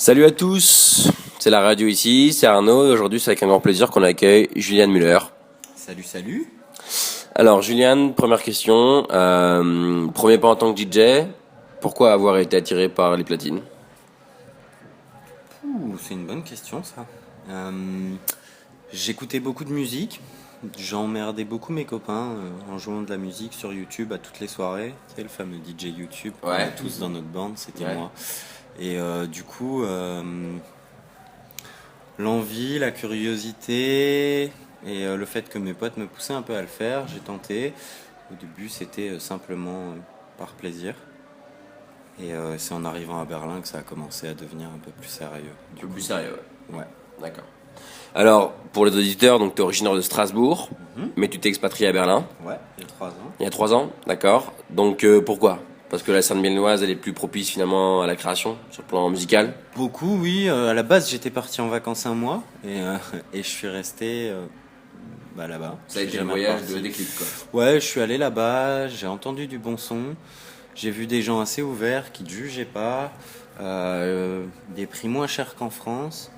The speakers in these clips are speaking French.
Salut à tous, c'est la radio ici, c'est Arnaud et aujourd'hui c'est avec un grand plaisir qu'on accueille Julian Muller. Salut, salut. Alors Julian, première question, premier pas en tant que DJ, pourquoi avoir été attiré par les platines? C'est une bonne question ça. Euh, J'écoutais beaucoup de musique. J'emmerdais beaucoup mes copains en jouant de la musique sur YouTube à toutes les soirées. Tu sais, le fameux DJ YouTube qu'on a Ouais. tous dans notre bande, c'était Ouais. moi. Et du coup, l'envie, la curiosité et le fait que mes potes me poussaient un peu à le faire, j'ai tenté. Au début, c'était simplement par plaisir. Et c'est en arrivant à Berlin que ça a commencé à devenir un peu plus sérieux. Un peu plus sérieux, ouais. Ouais. D'accord. Alors, pour les auditeurs, donc tu es originaire de Strasbourg, mais tu t'es expatrié à Berlin Ouais, il y a 3 ans. il y a 3 ans, d'accord. Donc pourquoi? Parce que la scène biennoise elle est plus propice finalement à la création sur le plan musical. Beaucoup, oui. À la base, j'étais parti en vacances un mois et je suis resté là-bas. Ça a Je été suis le jamais voyage reparti. de déclic quoi. Ouais, je suis allé là-bas, j'ai entendu du bon son, j'ai vu des gens assez ouverts qui ne jugeaient pas, des prix moins chers qu'en France,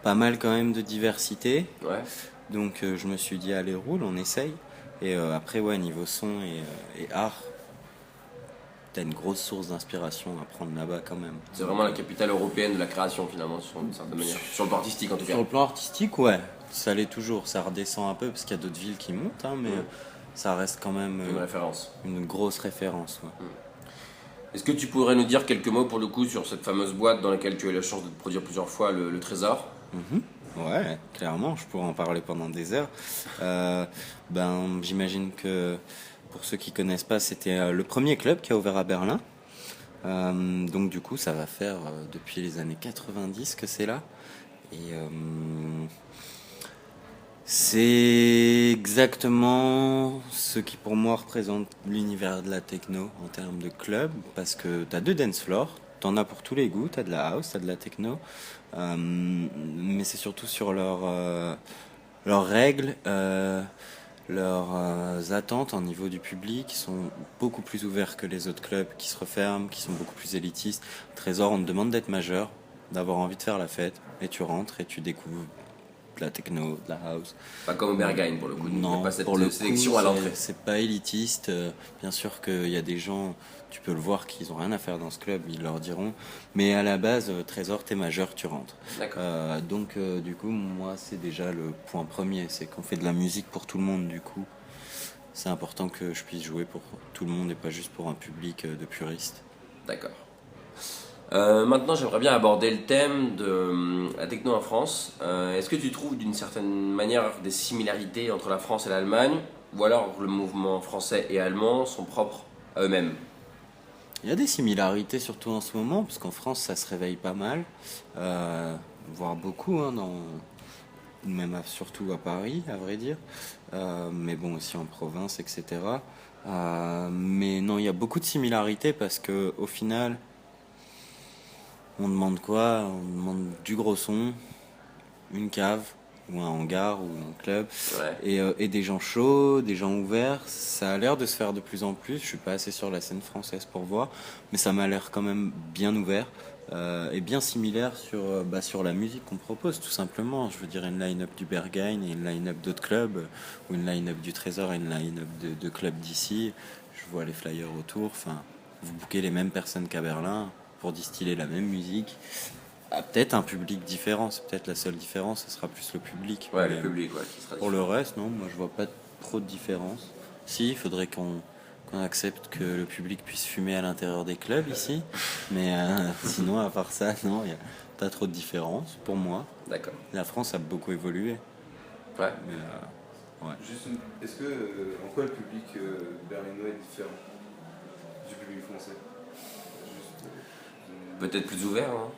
pas mal quand même de diversité. Ouais. Donc je me suis dit, allez, roule, on essaye. Et après, ouais, niveau son et art, t'as une grosse source d'inspiration à prendre là-bas quand même. C'est vraiment la capitale européenne de la création finalement, sur une certaine manière. Sur le plan artistique en tout cas. Sur le plan artistique, ouais, ça l'est toujours. Ça redescend un peu parce qu'il y a d'autres villes qui montent, hein, mais ça reste quand même Une référence. une grosse référence. Ouais. Est-ce que tu pourrais nous dire quelques mots pour le coup sur cette fameuse boîte dans laquelle tu as eu la chance de te produire plusieurs fois, le Trésor? Ouais, clairement, je pourrais en parler pendant des heures. J'imagine que pour ceux qui connaissent pas, c'était le premier club qui a ouvert à Berlin. Donc du coup, ça va faire depuis les années 90 que c'est là. Et c'est exactement ce qui pour moi représente l'univers de la techno en termes de club, parce que t'as deux dance floors, t'en as pour tous les goûts, t'as de la house, t'as de la techno, mais c'est surtout sur leurs règles, leurs attentes au niveau du public, qui sont beaucoup plus ouverts que les autres clubs, qui se referment, qui sont beaucoup plus élitistes. Trésor, on te demande d'être majeur, d'avoir envie de faire la fête, et tu rentres et tu découvres de la techno, de la house. Pas comme au Berghain pour le coup, il n'y a Non, pas cette pour le sélection coup, à l'entrée. c'est pas élitiste. Bien sûr qu'il y a des gens, tu peux le voir, qu'ils ont rien à faire dans ce club, ils leur diront. Mais à la base, Trésor, t'es majeur, tu rentres. D'accord. Donc, du coup, moi, c'est déjà le point premier, c'est qu'on fait de la musique pour tout le monde. Du coup, c'est important que je puisse jouer pour tout le monde et pas juste pour un public de puristes. D'accord. Maintenant, j'aimerais bien aborder le thème de la techno en France. Est-ce que tu trouves d'une certaine manière des similarités entre la France et l'Allemagne, ou alors le mouvement français et allemand sont propres à eux-mêmes? Il y a des similarités, surtout en ce moment, parce qu'en France, ça se réveille pas mal, voire beaucoup, hein, surtout à Paris, à vrai dire, mais bon, aussi en province, etc. Mais non, il y a beaucoup de similarités parce que au final, on demande quoi? On demande du gros son, une cave, ou un hangar, ou un club, Ouais. et des gens chauds, des gens ouverts. Ça a l'air de se faire de plus en plus. Je suis pas assez sur la scène française pour voir, mais ça m'a l'air quand même bien ouvert. Et bien similaire sur la musique qu'on propose, tout simplement. Je veux dire, une line-up du Berghain et une line-up d'autres clubs, ou une line-up du Trésor et une line-up de clubs d'ici. Je vois les flyers autour. Enfin, vous bouquez les mêmes personnes qu'à Berlin pour distiller la même musique. Ah, peut-être un public différent, c'est peut-être la seule différence, ce sera plus le public. Ouais, Mais le public, ouais, qui sera pour le reste, non, moi je vois pas trop de différence. Si, il faudrait qu'on accepte que le public puisse fumer à l'intérieur des clubs ici, mais sinon, à part ça, non, il n'y a pas trop de différence pour moi. D'accord. La France a beaucoup évolué. Ouais. Mais, Juste, est-ce que, en quoi le public berlinois est différent du public français? Juste, Peut-être plus ouvert, hein.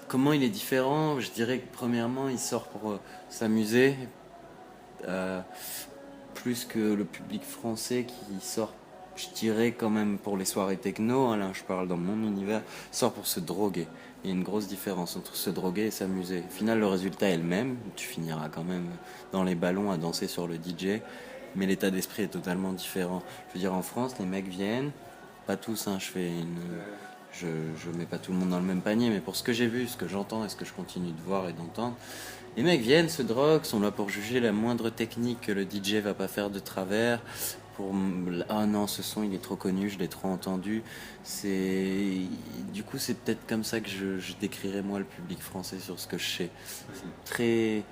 Comment il est différent? Je dirais que premièrement, il sort pour s'amuser, euh, plus que le public français qui sort, je dirais quand même pour les soirées techno, hein, là je parle dans mon univers, sort pour se droguer. Il y a une grosse différence entre se droguer et s'amuser. Au final, le résultat est le même, tu finiras quand même dans les ballons à danser sur le DJ, mais l'état d'esprit est totalement différent. Je veux dire, en France, les mecs viennent, pas tous, hein, je fais je mets pas tout le monde dans le même panier, mais pour ce que j'ai vu, ce que j'entends et ce que je continue de voir et d'entendre, les mecs viennent, se droguent, sont là pour juger la moindre technique que le DJ va pas faire de travers. Ah non, ce son il est trop connu, je l'ai trop entendu. Du coup c'est peut-être comme ça que je décrirais moi le public français sur ce que je sais. C'est très,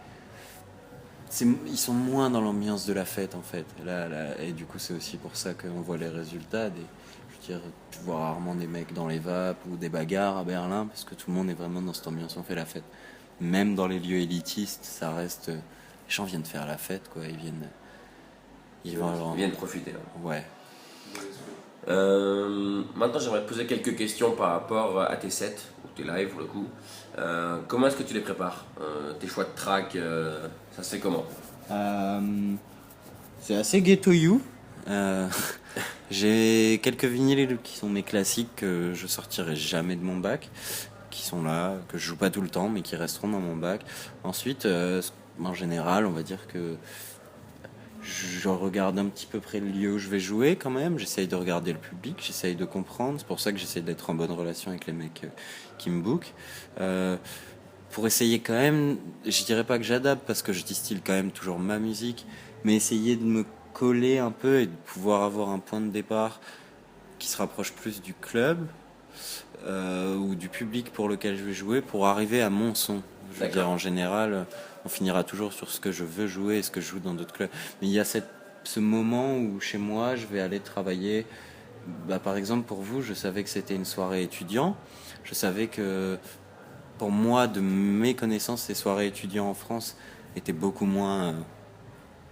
ils sont moins dans l'ambiance de la fête en fait. Et du coup c'est aussi pour ça qu'on voit les résultats. Je veux dire, tu vois rarement des mecs dans les vapes ou des bagarres à Berlin parce que tout le monde est vraiment dans cette ambiance, on fait la fête. Même dans les lieux élitistes, ça reste. Les gens viennent faire la fête quoi, ils viennent profiter. Hein. Ouais. Maintenant, j'aimerais te poser quelques questions par rapport à tes sets, ou tes lives pour le coup. Comment est-ce que tu les prépares? Tes choix de track, ça se fait comment? C'est assez ghetto you. J'ai quelques vinyles qui sont mes classiques que je sortirai jamais de mon bac, qui sont là, que je joue pas tout le temps, mais qui resteront dans mon bac. Ensuite, en général, on va dire que je regarde un petit peu près le lieu où je vais jouer quand même. J'essaye de regarder le public, j'essaye de comprendre. C'est pour ça que j'essaie d'être en bonne relation avec les mecs qui me bookent. Pour essayer quand même, je dirais pas que j'adapte parce que je distille quand même toujours ma musique, mais essayer de me coller un peu et de pouvoir avoir un point de départ qui se rapproche plus du club ou du public pour lequel je vais jouer pour arriver à mon son. Je veux dire, en général, on finira toujours sur ce que je veux jouer et ce que je joue dans d'autres clubs. Mais il y a ce moment où chez moi, je vais aller travailler. Par exemple, pour vous, je savais que c'était une soirée étudiant. Je savais que pour moi, de mes connaissances, les soirées étudiants en France étaient beaucoup moins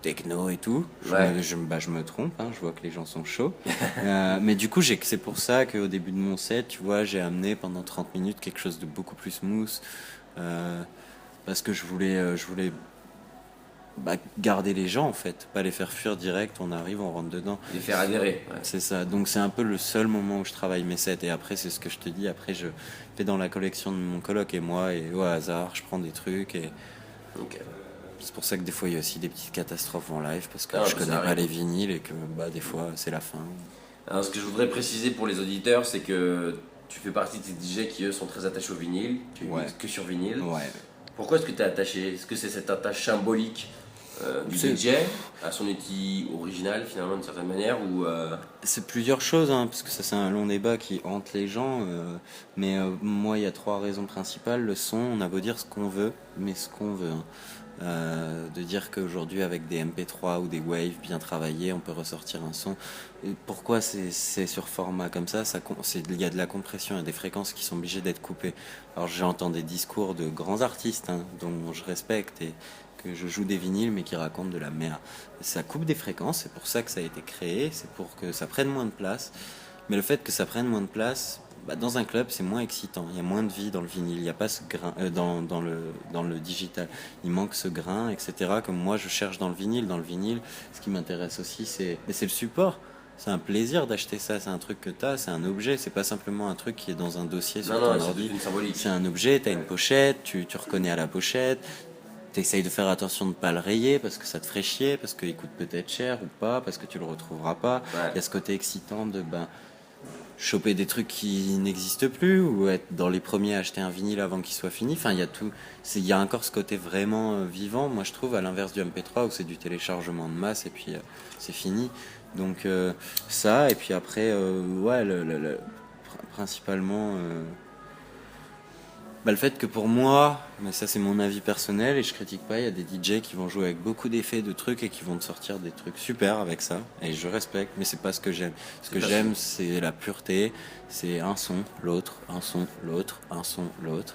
techno et tout. Je me trompe, hein, je vois que les gens sont chauds. Mais du coup, c'est pour ça qu'au début de mon set, tu vois, j'ai amené pendant 30 minutes quelque chose de beaucoup plus smooth. Parce que je voulais garder les gens en fait, pas les faire fuir direct, on arrive, on rentre dedans. Les faire adhérer. Ouais. C'est ça, donc c'est un peu le seul moment où je travaille mes sets et après c'est ce que je te dis, après je fais dans la collection de mon coloc et moi et au hasard je prends des trucs et Okay. C'est pour ça que des fois il y a aussi des petites catastrophes en live parce que je connais pas les vinyles et que des fois c'est la fin. Alors ce que je voudrais préciser pour les auditeurs, c'est que tu fais partie de ces DJ qui eux sont très attachés au vinyle, tu écoutes que sur vinyle. Ouais. Pourquoi est-ce que tu es attaché? Est-ce que c'est cette attache symbolique du DJ à son outil original finalement d'une certaine manière ou C'est plusieurs choses, hein, parce que ça c'est un long débat qui hante les gens, mais moi il y a 3 raisons principales. Le son, on a beau dire ce qu'on veut, mais ce qu'on veut. Hein. De dire qu'aujourd'hui avec des MP3 ou des waves bien travaillés on peut ressortir un son. Et pourquoi c'est sur format comme ça, il y a de la compression, il y a des fréquences qui sont obligées d'être coupées. Alors j'entends des discours de grands artistes dont je respecte et que je joue des vinyles mais qui racontent de la merde. Ça coupe des fréquences, c'est pour ça que ça a été créé, c'est pour que ça prenne moins de place. Mais le fait que ça prenne moins de place, dans un club, c'est moins excitant. Il y a moins de vie dans le vinyle. Il n'y a pas ce grain dans le digital. Il manque ce grain, etc. Comme moi, je cherche dans le vinyle. Dans le vinyle, ce qui m'intéresse aussi, c'est le support. C'est un plaisir d'acheter ça. C'est un truc que tu as. C'est un objet. C'est pas simplement un truc qui est dans un dossier sur ton ordi. C'est un objet. Tu as une pochette. Tu reconnais à la pochette. T'essayes de faire attention de ne pas le rayer parce que ça te ferait chier, parce qu'il coûte peut-être cher ou pas, parce que tu le retrouveras pas. Il y a ce côté excitant de choper des trucs qui n'existent plus ou être dans les premiers à acheter un vinyle avant qu'il soit fini. Enfin, il y a tout. Il y a encore ce côté vraiment vivant, moi je trouve, à l'inverse du MP3 où c'est du téléchargement de masse et puis c'est fini. Donc ça, et puis après, principalement... le fait que pour moi, mais ça c'est mon avis personnel et je critique pas, il y a des DJ qui vont jouer avec beaucoup d'effets, de trucs et qui vont te sortir des trucs super avec ça et je respecte, mais c'est pas ce que j'aime. Ce que j'aime c'est la pureté, c'est un son, l'autre, un son, l'autre, un son, l'autre.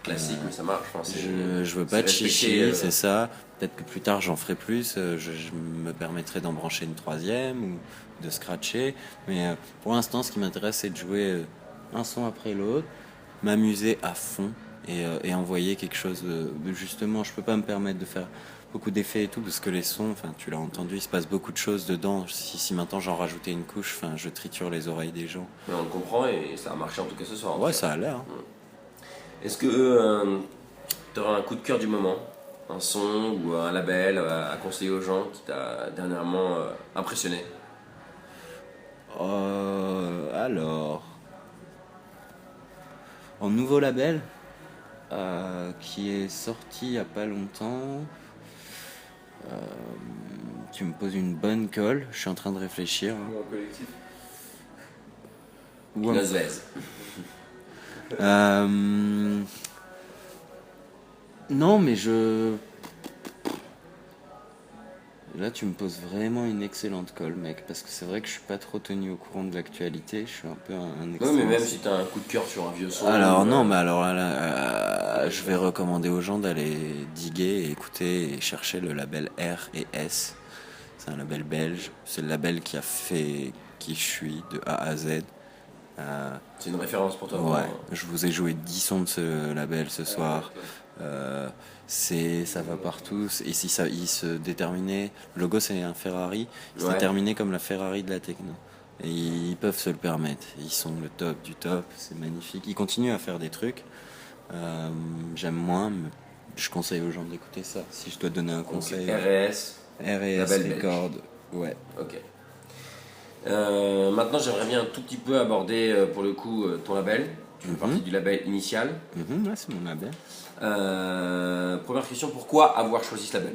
Classique, mais ça marche. Enfin, je veux pas de chichi, c'est ça. Peut-être que plus tard j'en ferai plus, je me permettrai d'en brancher une 3e ou de scratcher, mais pour l'instant ce qui m'intéresse c'est de jouer un son après l'autre, m'amuser à fond et envoyer quelque chose de justement, je peux pas me permettre de faire beaucoup d'effets et tout parce que les sons, enfin tu l'as entendu, il se passe beaucoup de choses dedans. Si maintenant j'en rajoutais une couche, enfin je triture les oreilles des gens. Mais on le comprend et ça a marché en tout cas ce soir. Ouais, ça a l'air. Est-ce que tu auras un coup de cœur du moment, un son ou un label à conseiller aux gens qui t'a dernièrement impressionné? Alors, En nouveau label, qui est sorti il n'y a pas longtemps. Tu me poses une bonne colle, je suis en train de réfléchir. Ou en collectif. Ou un- Nosvez. Non, mais Là, tu me poses vraiment une excellente colle, mec, parce que c'est vrai que je suis pas trop tenu au courant de l'actualité. Je suis un peu un Oui, extrême. mais même si t'as un coup de cœur sur un vieux son. Alors non, mais alors là, je vais recommander aux gens d'aller diguer, et écouter et chercher le label R et S. C'est un label belge. C'est le label qui a fait qui je suis de A à Z. C'est une référence pour toi. Ouais, je vous ai joué 10 sons de ce label ce soir. Ça va partout. Et si ça, il se déterminait, le logo c'est un Ferrari, il se Ouais. déterminait comme la Ferrari de la techno. Et ils peuvent se le permettre. Ils sont le top du top, c'est magnifique. Ils continuent à faire des trucs. J'aime moins, mais je conseille aux gens d'écouter ça. Si je dois donner un conseil, RS. R&S label belge. Record, ouais. Ok. Maintenant, j'aimerais bien un tout petit peu aborder pour le coup ton label. Tu fais partie du label initial. Ouais, c'est mon label. Première question, pourquoi avoir choisi ce label?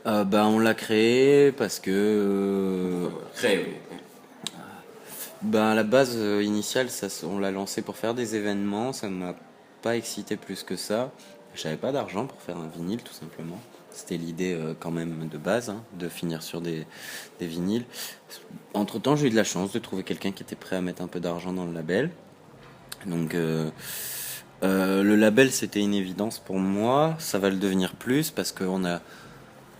On l'a créé parce que Créé, oui. à la base initiale, on l'a lancé pour faire des événements. Ça m'a pas excité plus que ça. J'avais pas d'argent pour faire un vinyle, tout simplement. C'était l'idée quand même de base, hein, de finir sur des vinyles. Entre-temps, j'ai eu de la chance de trouver quelqu'un qui était prêt à mettre un peu d'argent dans le label. Donc le label, c'était une évidence pour moi. Ça va le devenir plus parce que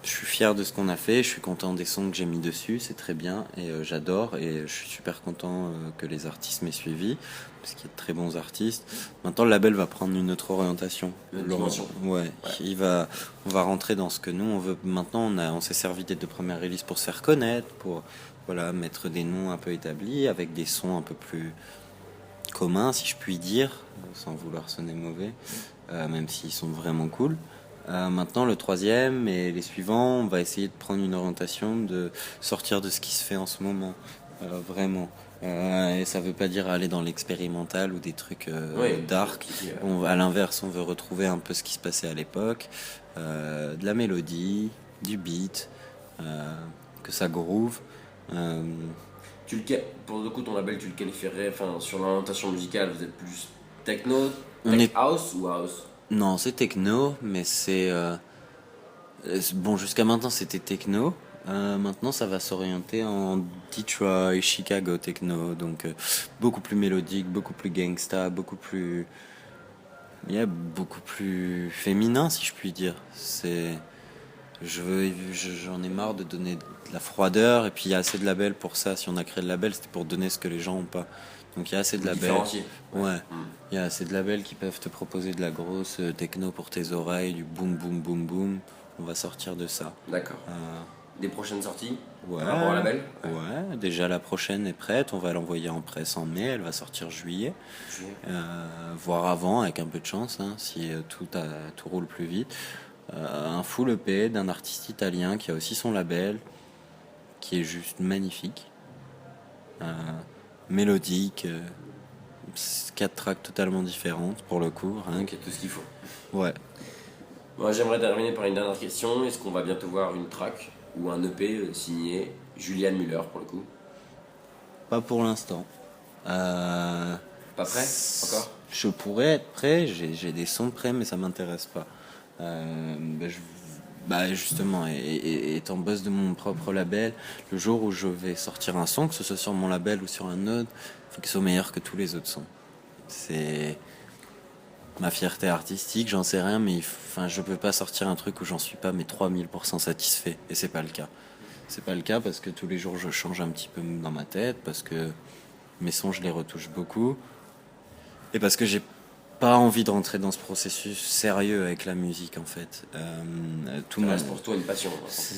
je suis fier de ce qu'on a fait, je suis content des sons que j'ai mis dessus, c'est très bien et j'adore et je suis super content que les artistes m'aient suivi parce qu'il y a de très bons artistes. Maintenant le label va prendre une autre orientation. Une autre dimension. Ouais, on va rentrer dans ce que nous on veut. Maintenant on s'est servi des 2 premières releases pour se faire connaître, pour mettre des noms un peu établis avec des sons un peu plus communs si je puis dire, sans vouloir sonner mauvais, même s'ils sont vraiment cool. Maintenant, le 3e et les suivants, on va essayer de prendre une orientation de sortir de ce qui se fait en ce moment, vraiment. Et ça veut pas dire aller dans l'expérimental ou des trucs dark. À l'inverse, on veut retrouver un peu ce qui se passait à l'époque, de la mélodie, du beat, que ça groove. Pour le coup, ton label, tu le qualifierais, sur l'orientation musicale, vous êtes plus techno, On est- house ou house? Non, c'est techno, mais bon, jusqu'à maintenant c'était techno. Maintenant ça va s'orienter en Detroit, Chicago techno, donc beaucoup plus mélodique, beaucoup plus gangsta, beaucoup plus féminin si je puis dire. J'en ai marre de donner de la froideur et puis il y a assez de labels pour ça. Si on a créé le label, c'était pour donner ce que les gens ont pas. Donc il y a assez de labels. Différencier. Ouais. Il y a assez de labels qui peuvent te proposer de la grosse techno pour tes oreilles, du boom boom boom boom. On va sortir de ça. D'accord. Des prochaines sorties Ouais. par rapport au label? Ouais, déjà la prochaine est prête. On va l'envoyer en presse en mai. Elle va sortir juillet. Voire avant, avec un peu de chance, hein, si tout roule plus vite. Un full EP d'un artiste italien qui a aussi son label, qui est juste magnifique. Mélodique. 4 tracks totalement différentes pour le coup. Rien Donc, il y a tout ce qu'il faut. Ouais. Moi, j'aimerais terminer par une dernière question. Est-ce qu'on va bientôt voir une track ou un EP signé Julian Müller pour le coup? Pas pour l'instant. Pas prêt encore? Je pourrais être prêt, j'ai des sons prêts, mais ça m'intéresse pas. Justement, étant boss de mon propre label, le jour où je vais sortir un son, que ce soit sur mon label ou sur un autre, il faut qu'il soit meilleur que tous les autres sons. C'est ma fierté artistique, j'en sais rien, mais je peux pas sortir un truc où j'en suis pas mais 3000% satisfait, et c'est pas le cas. C'est pas le cas parce que tous les jours je change un petit peu dans ma tête, parce que mes sons je les retouche beaucoup, et parce que j'ai pas envie de rentrer dans ce processus sérieux avec la musique en fait. Ça reste pour toi une passion.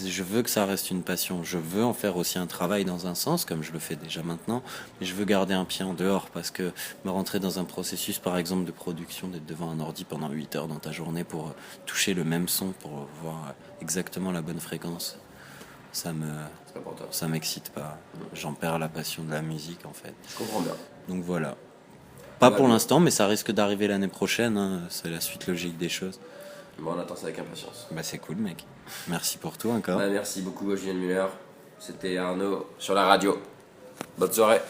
Je veux que ça reste une passion. Je veux en faire aussi un travail dans un sens, comme je le fais déjà maintenant, mais je veux garder un pied en dehors parce que me rentrer dans un processus, par exemple, de production, d'être devant un ordi pendant 8 heures dans ta journée pour toucher le même son, pour voir exactement la bonne fréquence, C'est pas pour toi. ça m'excite pas. J'en perds la passion de la musique en fait. Je comprends bien. Donc voilà. Pas Ouais, pour bon. l'instant, mais ça risque d'arriver l'année prochaine, hein. C'est la suite logique des choses. Bon, on attend ça avec impatience. Bah c'est cool mec. Merci pour tout encore. Bah, merci beaucoup, Julien Muller. C'était Arnaud sur la radio. Bonne soirée.